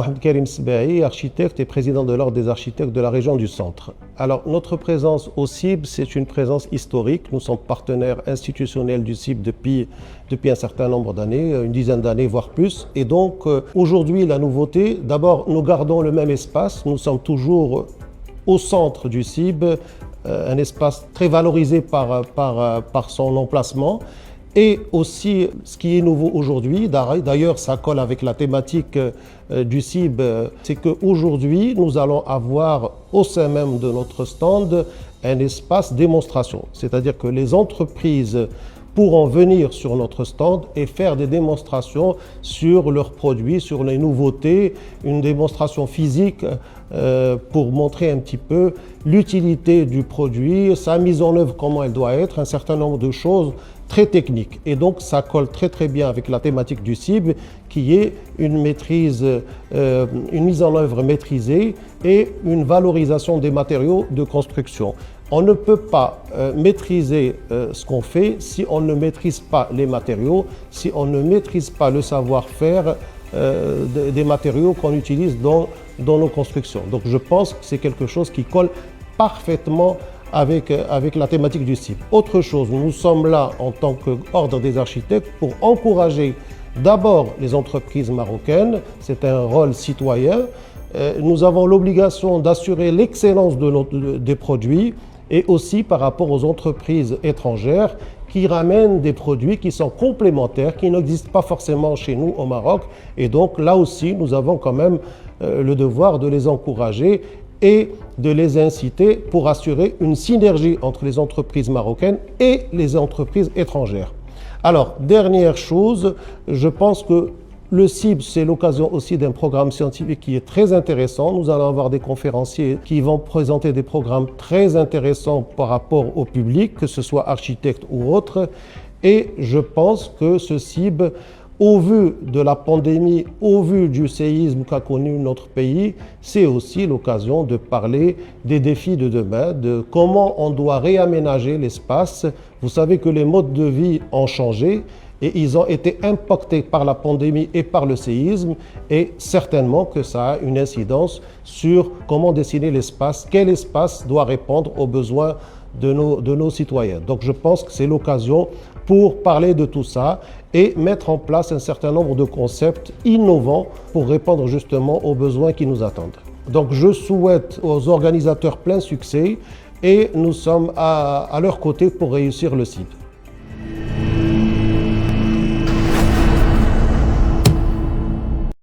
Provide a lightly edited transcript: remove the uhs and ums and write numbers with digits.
Mohamed Karim Sbahi, architecte et président de l'Ordre des architectes de la région du Centre. Alors, notre présence au CIB, c'est une présence historique. Nous sommes partenaires institutionnels du CIB depuis un certain nombre d'années, une dizaine d'années, voire plus. Et donc, aujourd'hui, la nouveauté, d'abord, nous gardons le même espace. Nous sommes toujours au centre du CIB, un espace très valorisé par son emplacement. Et aussi, ce qui est nouveau aujourd'hui, d'ailleurs ça colle avec la thématique du CIB, c'est qu'aujourd'hui nous allons avoir au sein même de notre stand un espace démonstration. C'est-à-dire que les entreprises pourront venir sur notre stand et faire des démonstrations sur leurs produits, sur les nouveautés, une démonstration physique pour montrer un petit peu l'utilité du produit, sa mise en œuvre, comment elle doit être, un certain nombre de choses très techniques. Et donc ça colle très bien avec la thématique du CIB qui est une maîtrise, une mise en œuvre maîtrisée et une valorisation des matériaux de construction. On ne peut pas maîtriser ce qu'on fait si on ne maîtrise pas les matériaux, si on ne maîtrise pas le savoir-faire des matériaux qu'on utilise dans nos constructions. Donc je pense que c'est quelque chose qui colle parfaitement avec la thématique du CIB. Autre chose, nous sommes là en tant qu'ordre des architectes pour encourager d'abord les entreprises marocaines, c'est un rôle citoyen. Nous avons l'obligation d'assurer l'excellence des produits et aussi par rapport aux entreprises étrangères qui ramènent des produits qui sont complémentaires, qui n'existent pas forcément chez nous au Maroc. Et donc là aussi, nous avons quand même le devoir de les encourager et de les inciter pour assurer une synergie entre les entreprises marocaines et les entreprises étrangères. Alors, dernière chose, je pense que le CIB, c'est l'occasion aussi d'un programme scientifique qui est très intéressant. Nous allons avoir des conférenciers qui vont présenter des programmes très intéressants par rapport au public, que ce soit architectes ou autres. Et je pense que ce CIB, au vu de la pandémie, au vu du séisme qu'a connu notre pays, c'est aussi l'occasion de parler des défis de demain, de comment on doit réaménager l'espace. Vous savez que les modes de vie ont changé et ils ont été impactés par la pandémie et par le séisme et certainement que ça a une incidence sur comment dessiner l'espace, quel espace doit répondre aux besoins de nos citoyens. Donc je pense que c'est l'occasion pour parler de tout ça et mettre en place un certain nombre de concepts innovants pour répondre justement aux besoins qui nous attendent. Donc je souhaite aux organisateurs plein succès et nous sommes à leur côté pour réussir le CIB.